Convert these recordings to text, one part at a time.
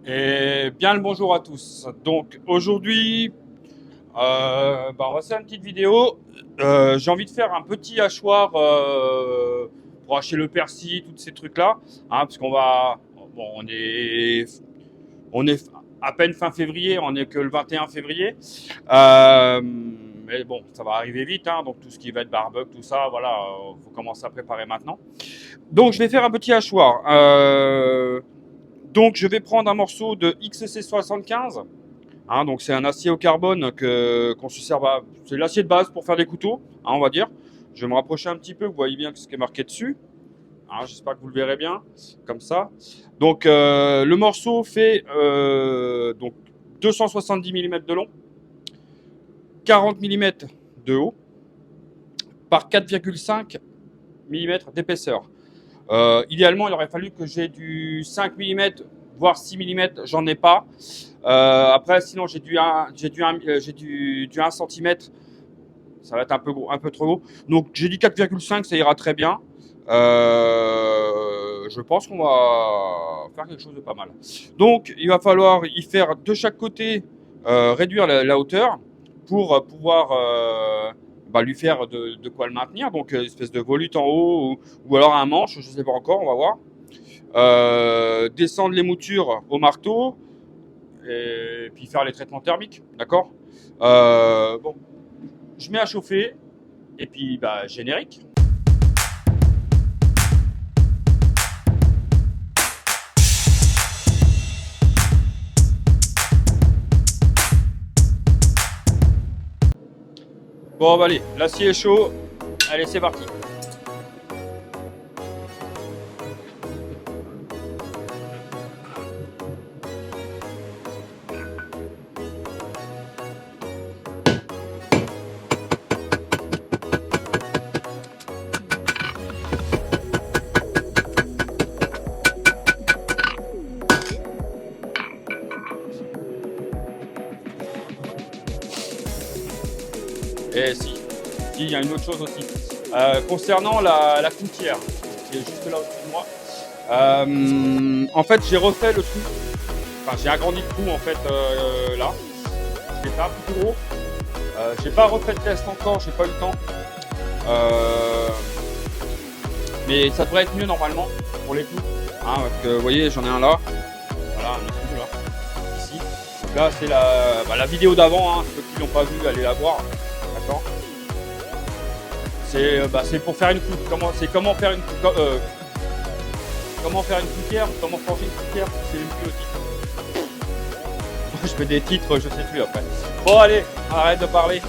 Et bien le bonjour à tous. Donc aujourd'hui, on va faire une petite vidéo. J'ai envie de faire un petit hachoir pour hacher le persil, tous ces trucs-là, hein, parce qu'on va, bon, on est à peine fin février, on est que le 21 février. Mais bon, ça va arriver vite, hein, donc tout ce qui va être barbecue, tout ça, voilà, faut commencer à préparer maintenant. Donc je vais faire un petit hachoir. Donc je vais prendre un morceau de XC75. Hein, donc c'est un acier au carbone qu'on se sert à. C'est l'acier de base pour faire des couteaux, hein, on va dire. Je vais me rapprocher un petit peu, vous voyez bien ce qui est marqué dessus. Hein, j'espère que vous le verrez bien, comme ça. Donc le morceau fait donc 270 mm de long, 40 mm de haut, par 4,5 mm d'épaisseur. Idéalement, il aurait fallu que j'ai du 5 mm, voire 6 mm, j'en ai pas. Après, sinon, j'ai du 1 cm, ça va être un peu trop gros. Donc, j'ai dit 4,5, ça ira très bien. Je pense qu'on va faire quelque chose de pas mal. Donc, il va falloir y faire de chaque côté, réduire la hauteur pour pouvoir lui faire de quoi le maintenir. Donc, une espèce de volute en haut ou alors un manche, je ne sais pas encore, on va voir. Descendre les moutures au marteau et puis faire les traitements thermiques, d'accord. Bon, je mets à chauffer et puis générique. Bon, allez, l'acier est chaud. Allez, c'est parti. Et si, il y a une autre chose aussi. Concernant la coutière, qui est juste là au-dessus de moi. En fait, j'ai refait le trou. Enfin, j'ai agrandi le trou en fait là. Je l'ai fait un peu plus gros. J'ai pas refait de test encore, j'ai pas eu le temps. Mais ça devrait être mieux normalement pour les clous. Hein, parce que vous voyez, j'en ai un là. Voilà, un autre clou là. Ici. Donc là, c'est la vidéo d'avant. Hein. Ceux qui l'ont pas vu, allez la voir. D'accord. C'est pour faire une coupe. Comment faire une coupe, comment faire une coutière, comment forger une coutière, c'est une plus aussi. Je fais des titres, je sais plus après. Bon allez, arrête de parler.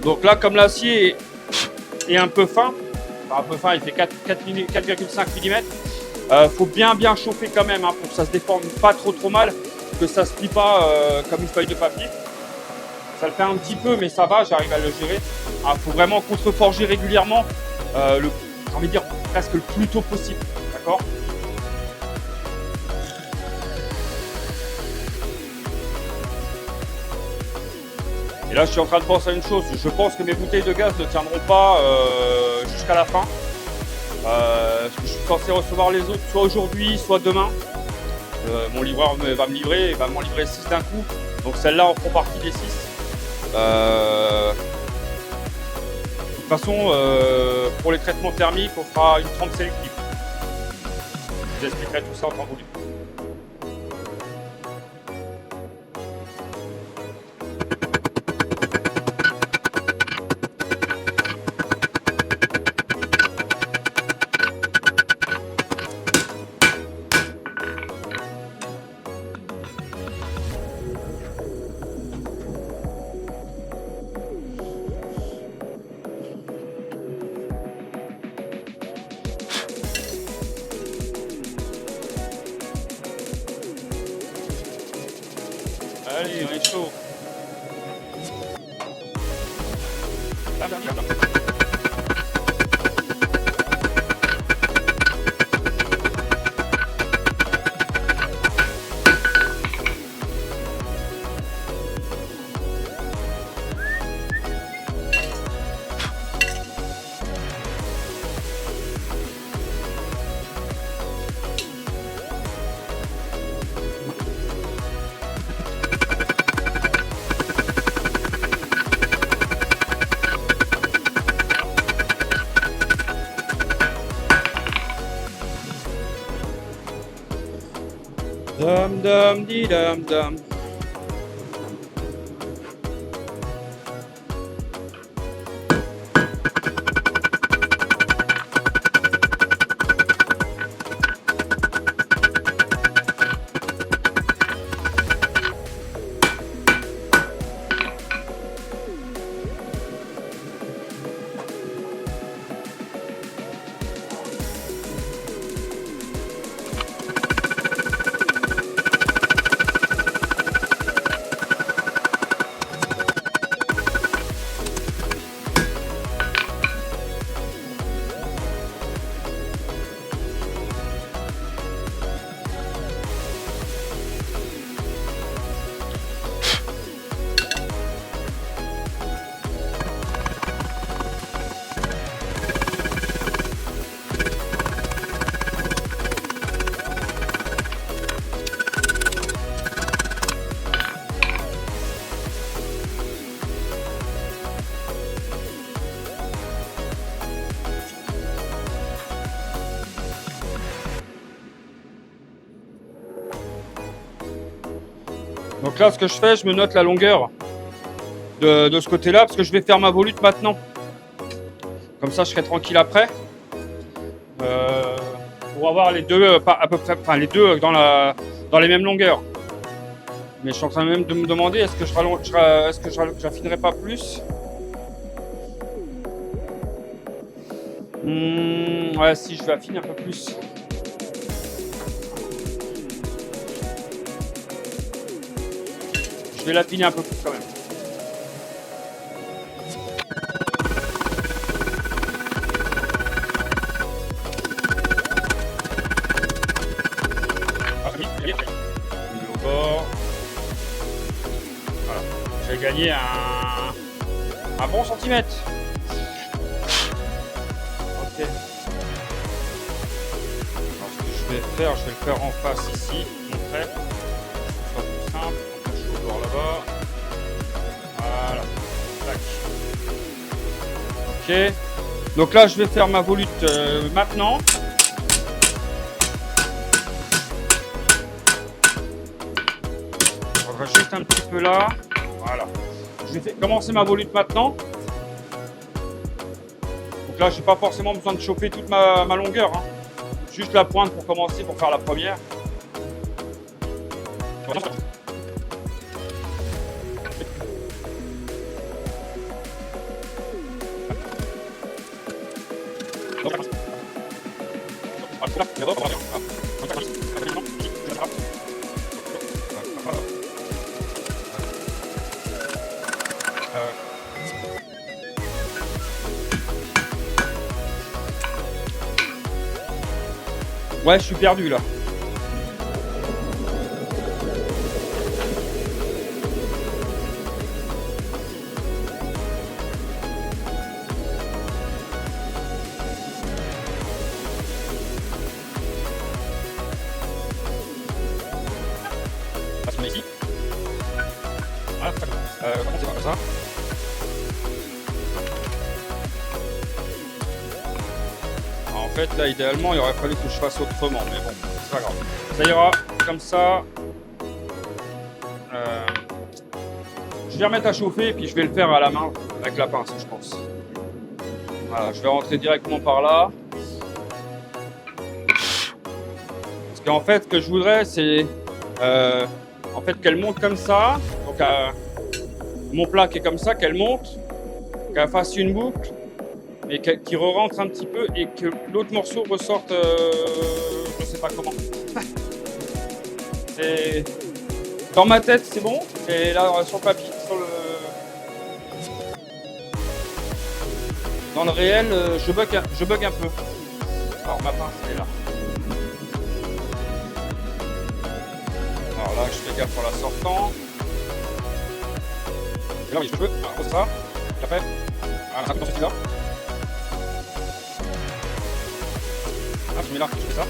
Donc là, comme l'acier est un peu fin, il fait 4,5 mm, faut bien chauffer quand même, hein, pour que ça se déforme pas trop mal, que ça se plie pas comme une feuille de papier. Ça le fait un petit peu, mais ça va, j'arrive à le gérer. Faut vraiment contreforger régulièrement, j'ai envie de dire presque le plus tôt possible, d'accord. Et là, je suis en train de penser à une chose. Je pense que mes bouteilles de gaz ne tiendront pas jusqu'à la fin. Parce que je suis censé recevoir les autres soit aujourd'hui, soit demain. Mon livreur va me livrer, il va m'en livrer 6 d'un coup. Donc celles-là en font partie des 6. De toute façon, pour les traitements thermiques, on fera une trempe sélective. Je vous expliquerai tout ça en temps voulu. Allez, on est chaud. Dum dum di dum dum. Donc là, ce que je fais, je me note la longueur de ce côté-là, parce que je vais faire ma volute maintenant. Comme ça, je serai tranquille après. Pour avoir les deux, à peu près, enfin les deux dans les mêmes longueurs. Mais je suis en train même de me demander, est-ce que j'affinerai pas plus? Ouais, si je vais affiner un peu plus. Je vais l'affiner un peu plus quand même. Au bord. Voilà. J'ai gagné un bon centimètre. Ok. Alors ce que je vais faire en face ici, montrer. Ce sera plus simple. Je vais au bord là-bas. Voilà. Tac. Ok. Donc là, je vais faire ma volute maintenant. Je voudrais juste un petit peu là. Voilà. Je vais commencer ma volute maintenant. Donc là, je n'ai pas forcément besoin de chauffer toute ma longueur. Hein. Juste la pointe pour commencer, pour faire la première. Ouais, je suis perdu là. On met ici. Voilà, comment c'est comme ça. En fait, là, idéalement, il aurait fallu que je fasse autrement, mais bon, c'est pas grave. Ça ira, comme ça. Je vais remettre à chauffer, et puis je vais le faire à la main, avec la pince, je pense. Voilà, je vais rentrer directement par là. Parce qu'en fait, ce que je voudrais, c'est en fait, qu'elle monte comme ça. Donc, mon plat qui est comme ça, qu'elle monte, qu'elle fasse une boucle. Et qui re-rentre un petit peu et que l'autre morceau ressorte, je sais pas comment. C'est dans ma tête, c'est bon. Et là, sur le papier, dans le réel, je bug un peu. Alors ma pince, elle est là. Alors là, je fais gaffe en la sortant. Et là, oui, je peux. Alors, ça. Et après, voilà, ça dans ce style-là. Ah, je mets là, je fais ça.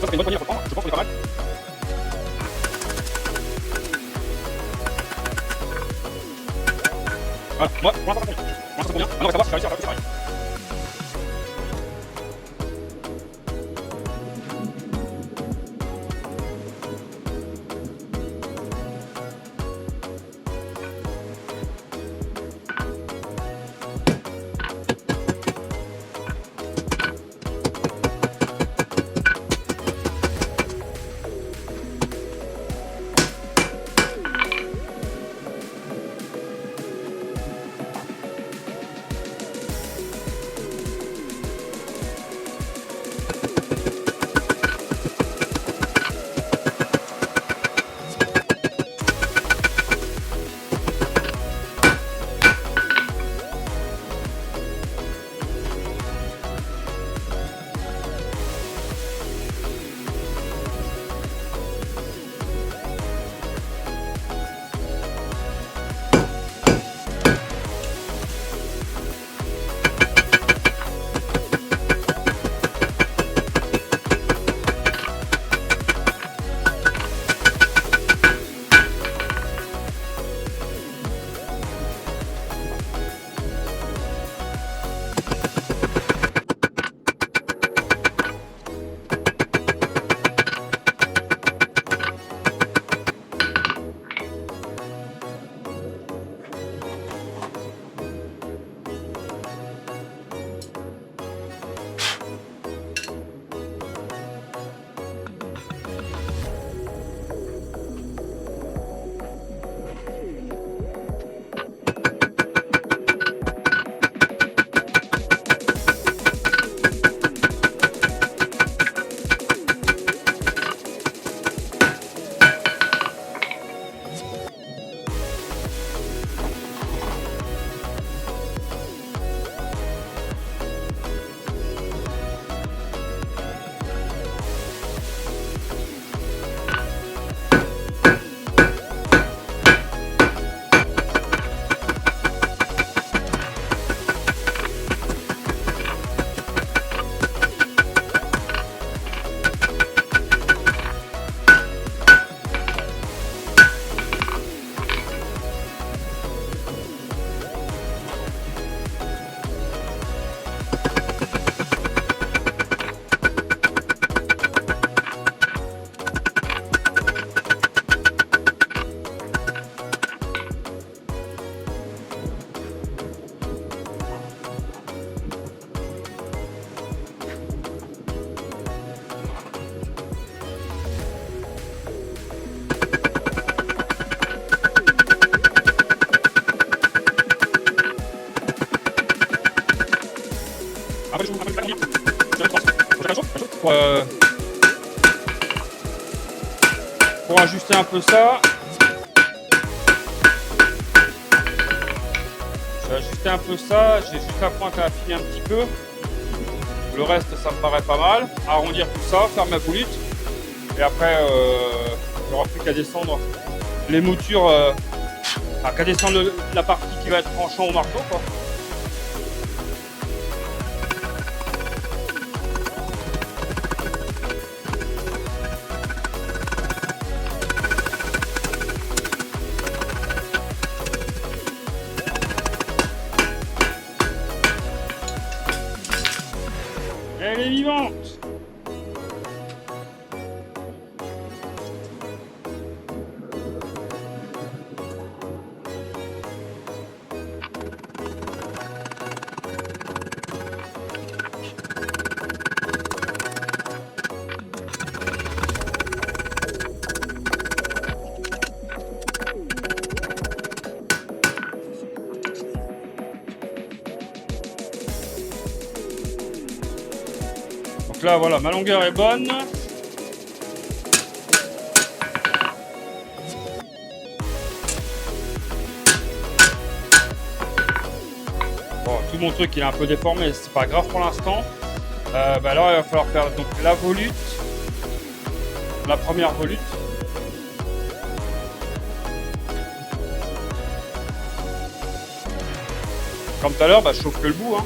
Ça fait une bonne poignée à reprendre, je pense qu'on est pas mal. Voilà, moi, pour l'instant, ça convient. Maintenant, on va savoir si je vais réussir à faire plus pareil. pour ajuster un peu ça. Je vais ajuster un peu ça. J'ai juste la pointe à affiner un petit peu. Le reste, ça me paraît pas mal. Arrondir tout ça, faire ma boulette. Et après, il n'y aura plus qu'à descendre les moutures, enfin, qu'à descendre la partie qui va être tranchant au marteau, quoi. Elle est vivante! Donc là, voilà, ma longueur est bonne. Bon, tout mon truc il est un peu déformé, c'est pas grave pour l'instant. Bah alors il va falloir faire donc la volute, la première volute. Comme tout à l'heure, bah, je chauffe que le bout, hein.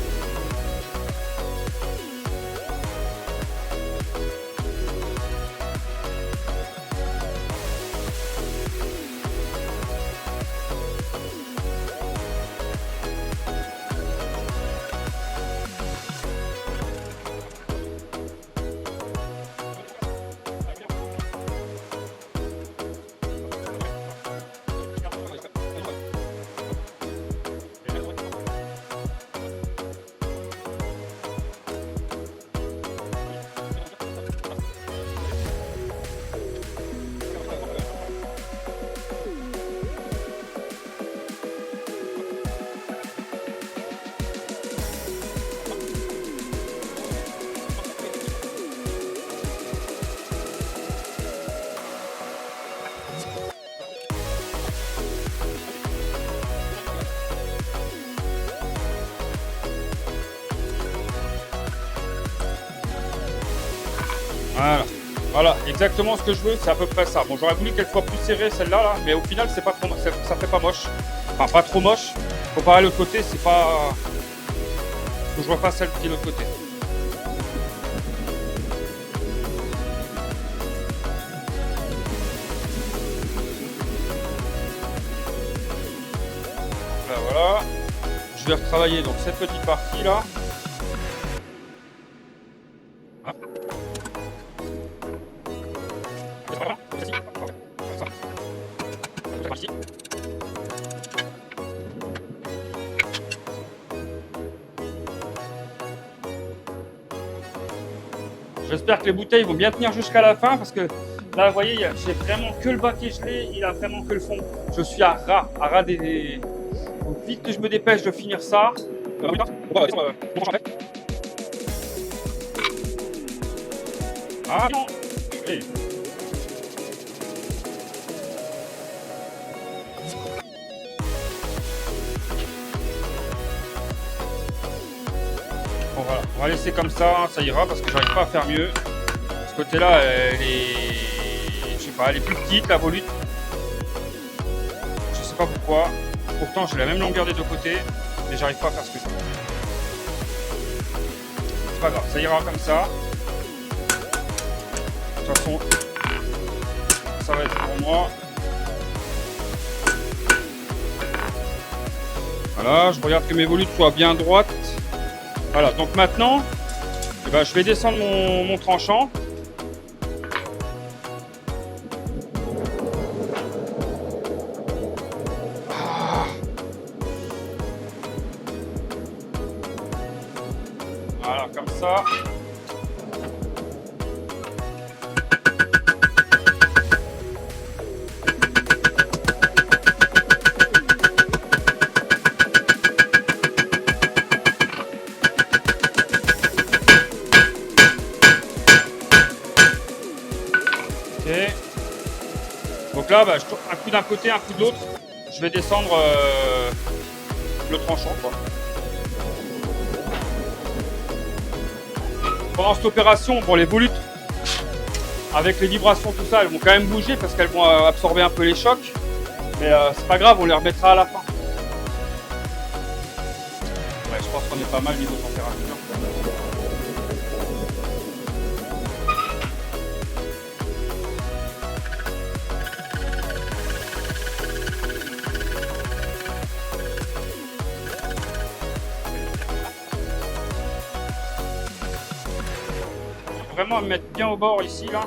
Voilà, exactement ce que je veux, c'est à peu près ça. Bon, j'aurais voulu qu'elle soit plus serrée celle-là, là, mais au final, c'est pas trop, ça fait pas moche. Enfin, pas trop moche. Comparé à l'autre côté, c'est pas. Faut que je refasse celle qui est de l'autre côté. Là, voilà. Je vais retravailler donc cette petite partie là. J'espère que les bouteilles vont bien tenir jusqu'à la fin parce que là, vous voyez, j'ai vraiment que le bas qui est gelé, il a vraiment que le fond. Je suis à ras des. Donc vite que je me dépêche de finir ça. Ah non. Hey. Bon voilà, on va laisser comme ça ira parce que j'arrive pas à faire mieux. Ce côté-là, elle est, je sais pas, elle est plus petite la volute. Je sais pas pourquoi. Pourtant, j'ai la même longueur des deux côtés, mais j'arrive pas à faire ce que je veux. C'est pas grave, ça ira comme ça. De toute façon, ça va être pour moi. Voilà, je regarde que mes volutes soient bien droites. Voilà, donc maintenant, eh ben, je vais descendre mon tranchant. Voilà, comme ça. là, bah, je tourne un coup d'un côté, un coup de l'autre. Je vais descendre le tranchant, quoi. Pendant cette opération, bon, les volutes, avec les vibrations, tout ça, elles vont quand même bouger parce qu'elles vont absorber un peu les chocs. Mais c'est pas grave, on les remettra à la fin. Ouais, je pense qu'on est pas mal niveau température. Vraiment à me mettre bien au bord ici là.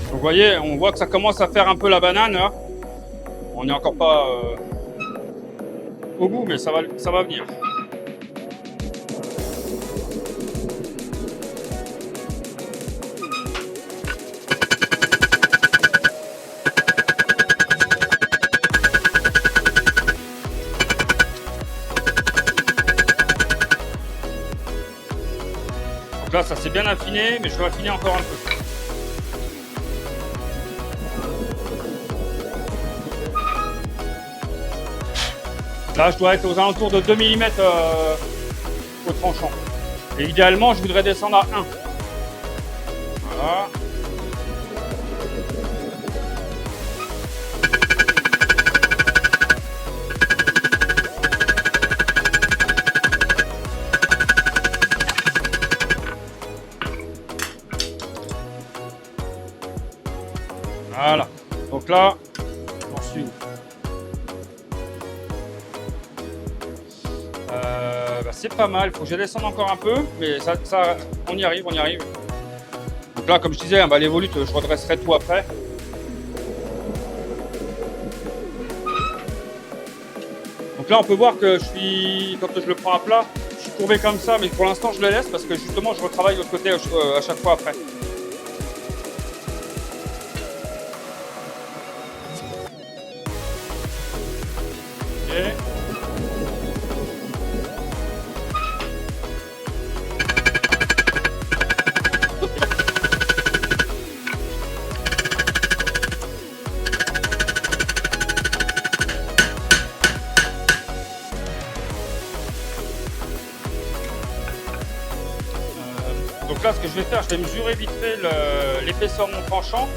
Donc vous voyez, on voit que ça commence à faire un peu la banane là. On n'est encore pas au bout, mais ça va venir. Donc là, ça s'est bien affiné, mais je vais affiner encore un peu. Là, je dois être aux alentours de 2 mm au tranchant. Et idéalement, je voudrais descendre à 1. Voilà. Voilà. Donc là, j'en suis où? C'est pas mal, il faut que je descende encore un peu, mais ça, on y arrive, on y arrive. Donc là, comme je disais, bah, les volutes, je redresserai tout après. Donc là, on peut voir que quand je le prends à plat, je suis courbé comme ça, mais pour l'instant, je le laisse parce que justement, je retravaille de l'autre côté à chaque fois après. Okay. Donc là, ce que je vais faire, je vais mesurer vite fait l'épaisseur de mon tranchant.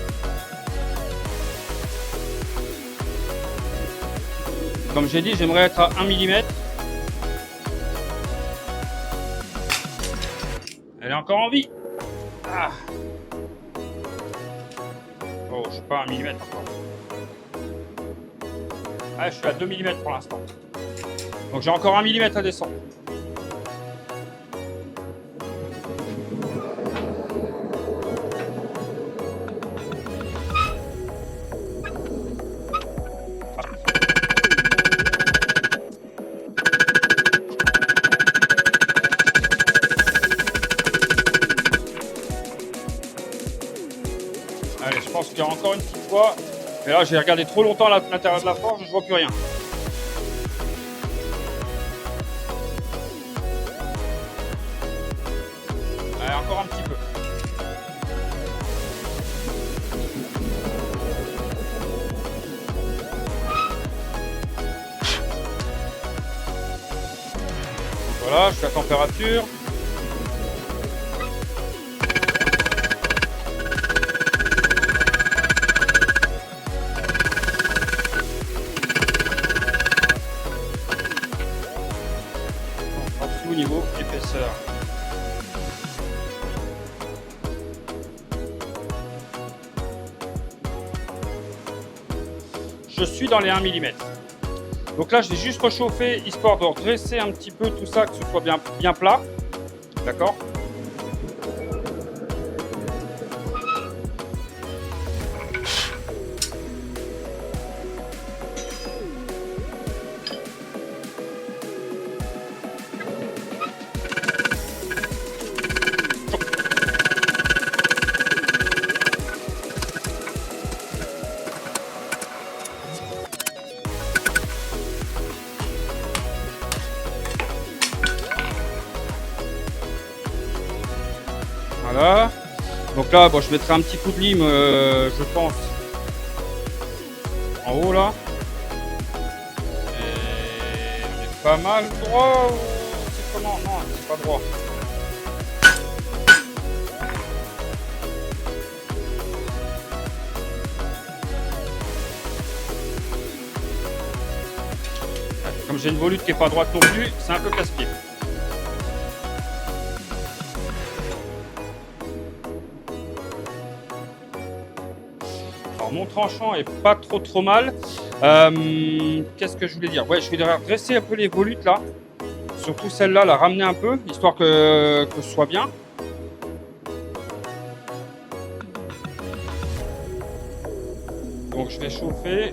Comme j'ai dit, j'aimerais être à 1 mm. Elle est encore en vie. Ah. Oh, je suis pas à 1 mm encore. Ah, je suis à 2 mm pour l'instant. Donc j'ai encore 1 mm à descendre. Allez, je pense qu'il y a encore une petite fois. Et là, j'ai regardé trop longtemps à l'intérieur de la forge, je vois plus rien. Allez, encore un petit peu. Voilà, je suis à température. Au niveau épaisseur. Je suis dans les 1 mm. Donc là, je vais juste réchauffer histoire de redresser un petit peu tout ça, que ce soit bien plat. D'accord ? Voilà. Donc là, bon, je mettrai un petit coup de lime, je pense, en haut là. Et on est pas mal droit ou c'est comment? Non, c'est pas droit. Comme j'ai une volute qui est pas droite non plus, c'est un peu casse-pied. Alors mon tranchant est pas trop mal. Qu'est-ce que je voulais dire? Ouais, je vais dresser un peu les volutes là. Surtout celle-là, la ramener un peu, histoire que ce soit bien. Donc je vais chauffer.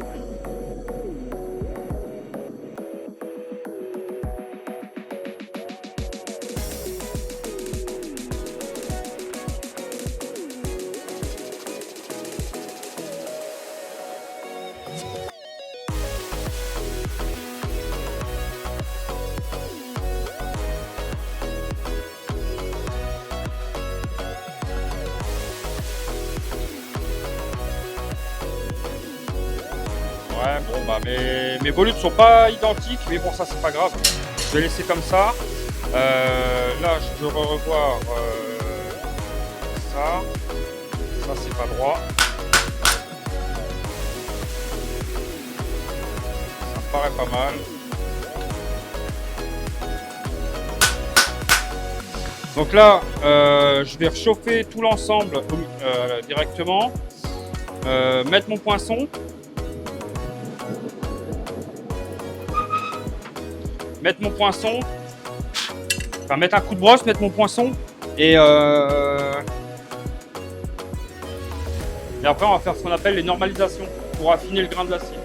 Ouais, bon bah mes volutes sont pas identiques, mais bon ça c'est pas grave. Je vais laisser comme ça. Là je veux revoir ça. Ça c'est pas droit. Ça me paraît pas mal. Donc là je vais réchauffer tout l'ensemble directement. Mettre mon poinçon. Mettre mon poinçon, enfin mettre un coup de brosse, mettre mon poinçon et après on va faire ce qu'on appelle les normalisations pour affiner le grain de l'acier.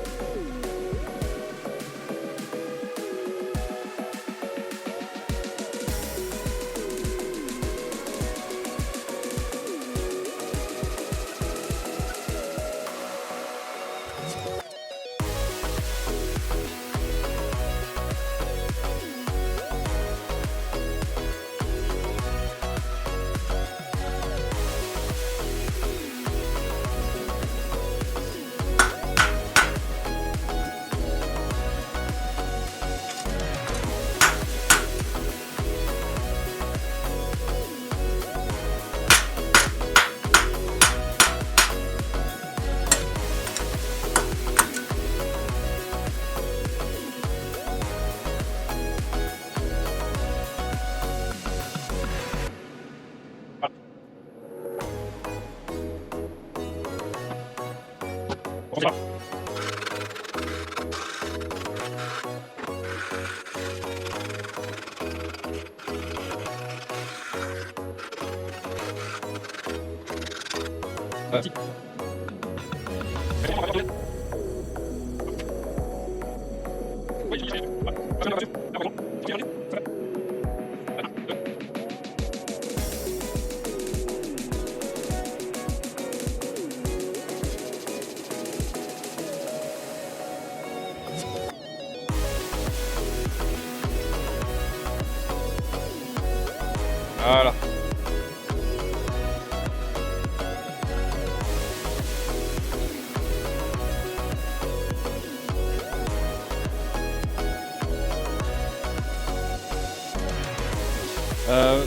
Voilà.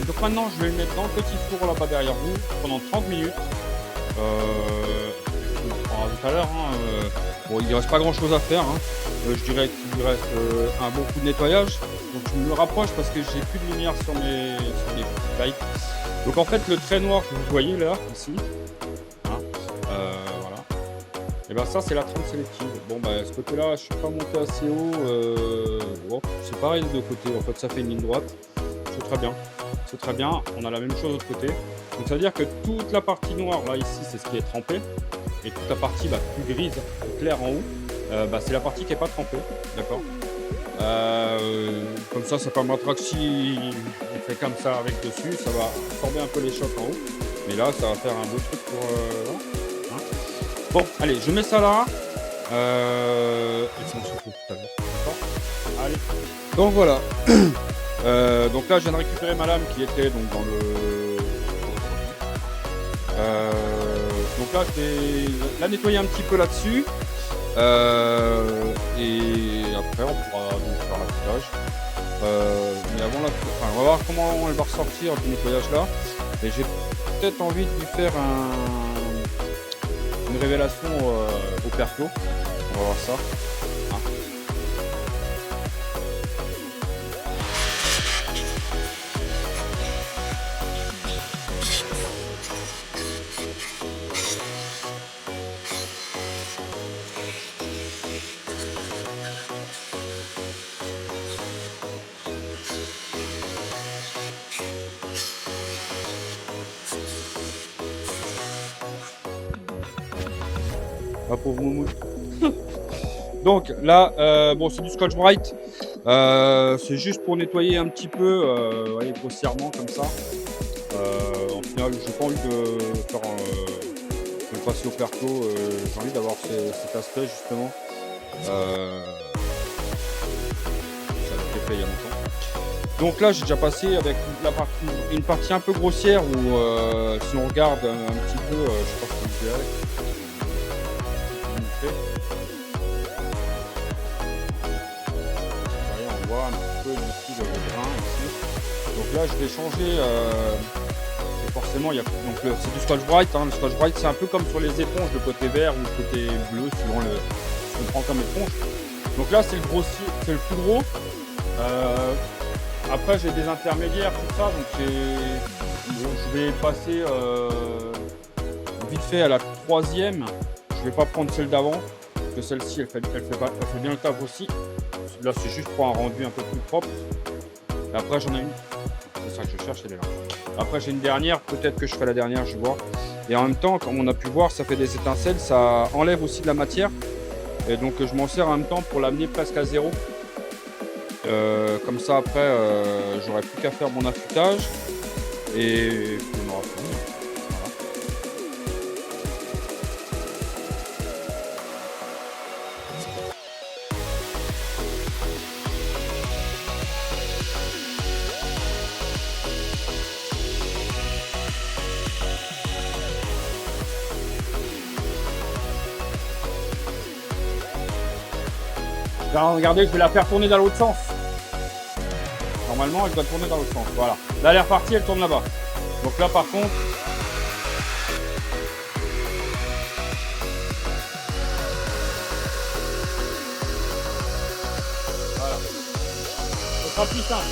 Donc maintenant je vais le mettre dans le petit four là-bas derrière vous pendant 30 minutes. On verra tout à l'heure. Bon, il ne reste pas grand chose à faire. Je dirais qu'il lui reste un bon coup de nettoyage. Donc je me rapproche parce que j'ai plus de lumière sur mes lights. Donc en fait le trait noir que vous voyez là, ici, voilà. Et ben ça c'est la trempe sélective. Bon bah ce côté là je suis pas monté assez haut. Bon, c'est pareil des deux côtés, en fait ça fait une ligne droite. C'est très bien. C'est très bien, on a la même chose de l'autre côté. Donc ça veut dire que toute la partie noire là ici c'est ce qui est trempé. Et toute la partie plus grise, plus claire en haut, c'est la partie qui n'est pas trempée. D'accord. Comme ça permettra que si on fait comme ça avec dessus, ça va absorber un peu les chocs en haut. Mais là, ça va faire un beau truc pour... Bon, allez, je mets ça là. Et puis on se retrouve tout à l'heure. D'accord. Allez. Donc voilà. Donc là, je viens de récupérer ma lame qui était donc dans le... Donc là, je vais la nettoyer un petit peu là-dessus. Et après, on pourra donc faire l'affûtage. Mais avant enfin, on va voir comment elle va ressortir du nettoyage là. Et j'ai peut-être envie de lui faire une révélation au perco. On va voir ça. Hein. Ma pauvre moumoute. Donc là, bon, c'est du Scotch Brite. C'est juste pour nettoyer un petit peu, voyez, grossièrement comme ça. En final, j'ai pas envie de faire de le passer au perco. J'ai envie d'avoir cet aspect justement. Ça l'a fait il y a longtemps. Donc là, j'ai déjà passé avec une partie un peu grossière où, si on regarde un petit peu, je sais pas si vous verrez. On voit un petit peu ici le grain ici. Donc là, je vais changer. Et forcément, c'est du Scotch Brite. Hein. Le Scotch Brite, c'est un peu comme sur les éponges, le côté vert ou le côté bleu, suivant ce qu'on prend comme éponge. Donc là, c'est le plus gros. Après, j'ai des intermédiaires, tout ça. Donc je vais passer vite fait à la troisième. Je vais pas prendre celle d'avant, parce que celle-ci, elle fait bien le taf aussi. Là, c'est juste pour un rendu un peu plus propre. Et après, j'en ai une. C'est ça que je cherche, elle est là. Après, j'ai une dernière. Peut-être que je ferai la dernière, je vais voir. Et en même temps, comme on a pu voir, ça fait des étincelles. Ça enlève aussi de la matière. Et donc, je m'en sers en même temps pour l'amener presque à zéro. Comme ça, après, j'aurai plus qu'à faire mon affûtage. Et on aura fini. Regardez, je vais la faire tourner dans l'autre sens. Normalement, elle doit tourner dans l'autre sens. Voilà. Là, elle est repartie, elle tourne là-bas. Donc là, par contre, voilà. Ce sera plus simple.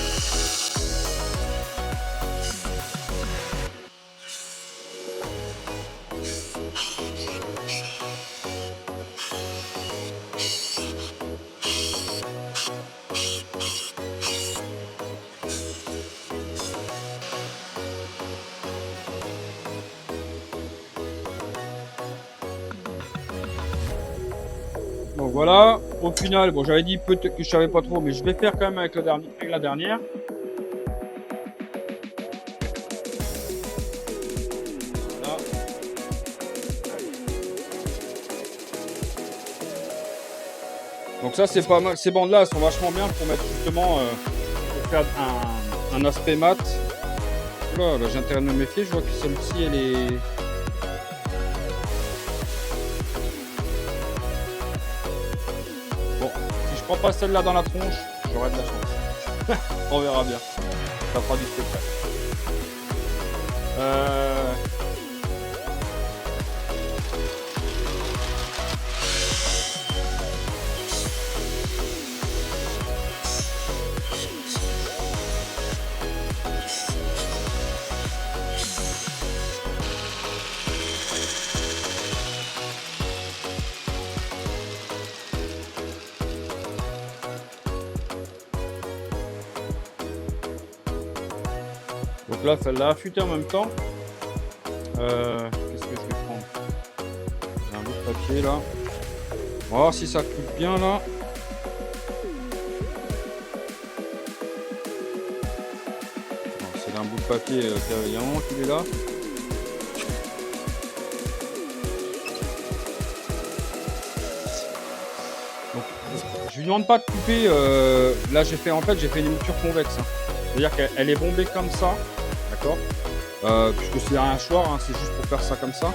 Donc voilà, au final, bon, j'avais dit peut-être que je savais pas trop, mais je vais faire quand même avec la dernière. Voilà. Donc ça, c'est pas mal. Ces bandes-là, elles sont vachement bien pour mettre justement, pour faire un aspect mat. Oula, là, j'ai intérêt de me méfier. Je vois que celle-ci, elle est... Bon, si je prends pas celle-là dans la tronche, j'aurai de la chance. On verra bien. Ça fera du spectacle. Donc là, celle-là a affûté en même temps. Qu'est-ce que je vais prendre? J'ai un bout de papier là. On va voir si ça coupe bien là. C'est un bout de papier, il y a un moment qu'il est là. Donc, je lui demande pas de couper. Là, j'ai fait une mouture convexe. Hein. C'est-à-dire qu'elle est bombée comme ça, d'accord. puisque c'est un hachoir, hein, c'est juste pour faire ça comme ça.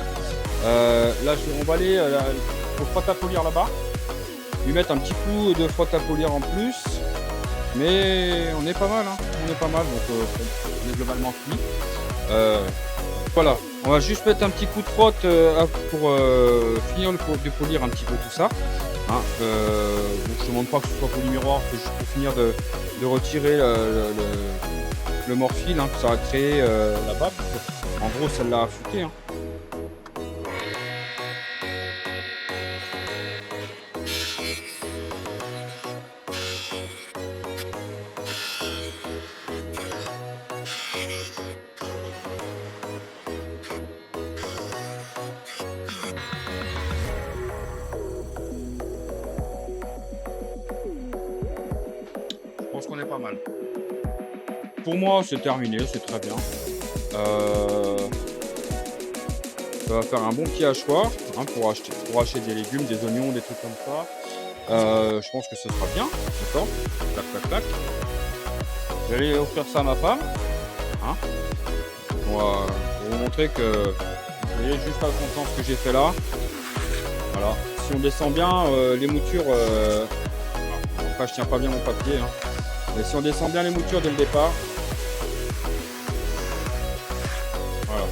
Là, on va aller au frotte à polir là-bas, lui mettre un petit coup de frotte à polir en plus, mais on est pas mal, hein, on est pas mal, donc on est globalement cuit. Voilà, on va juste mettre un petit coup de frotte pour finir de polir un petit peu tout ça. Hein, donc je ne demande pas que ce soit polymiroir, c'est juste pour finir de retirer le morphile, hein, que ça a créé là-bas. En gros, celle-là a affûté. Hein. Je pense qu'on est pas mal. Pour moi, c'est terminé, c'est très bien. Ça va faire un bon petit hachoir, hein, pour hacher des légumes, des oignons, des trucs comme ça. Je pense que ce sera bien, d'accord. Clac, clac, clac. Je vais aller offrir ça à ma femme. Hein, pour vous montrer que vous voyez juste la contenance que j'ai fait là. Voilà. Si on descend bien les moutures, enfin je tiens pas bien mon papier, hein. Mais si on descend bien les moutures dès le départ, voilà.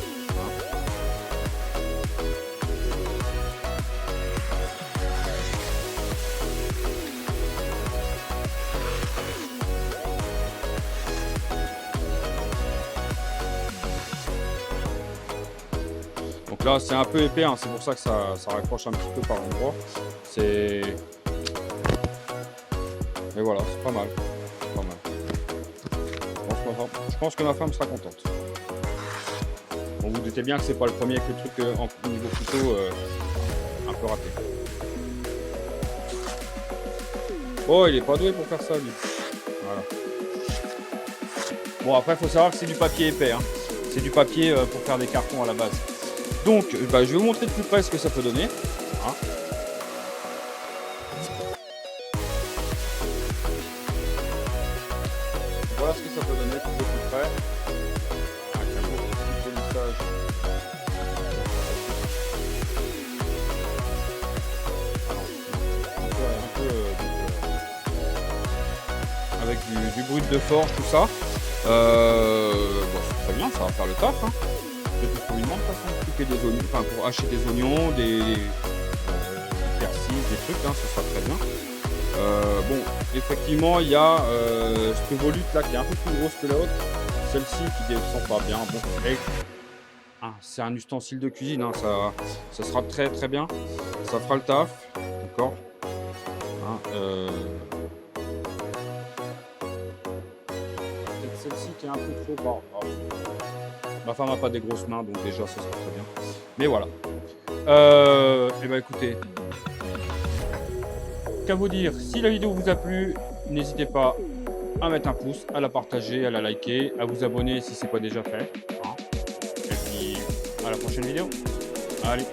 Donc là c'est un peu épais, hein, c'est pour ça que ça raccroche un petit peu par endroit. C'est... Mais voilà, c'est pas mal. Pas mal. Je pense que ma femme sera contente. Bon, vous doutez bien que c'est pas le premier avec le truc au niveau couteau un peu raté. Oh, il est pas doué pour faire ça lui. Voilà. Bon, après il faut savoir que c'est du papier épais, hein. C'est du papier pour faire des cartons à la base. Donc je vais vous montrer de plus près ce que ça peut donner. Hein. Voilà ce que ça peut donner de plus près. Avec un beau petit polissage. Avec du brut de forge, tout ça. Bon, c'est très bien, ça va faire le taf. Hein. De toute façon, de couper des oignons, enfin pour hacher des oignons, des persil, des trucs, hein, ça sera très bien. Bon, effectivement, il y a cette volute là qui est un peu plus grosse que l'autre, celle-ci qui descend pas bien. Bon, hein, c'est un ustensile de cuisine, hein, ça sera très très bien, ça fera le taf, d'accord. Hein, peut-être celle-ci qui est un peu trop bas. Ma femme n'a pas des grosses mains, donc déjà ça sera très bien. Mais voilà. Et bah écoutez, qu'à vous dire, si la vidéo vous a plu, n'hésitez pas à mettre un pouce, à la partager, à la liker, à vous abonner si ce n'est pas déjà fait. Hein. Et puis à la prochaine vidéo. Allez.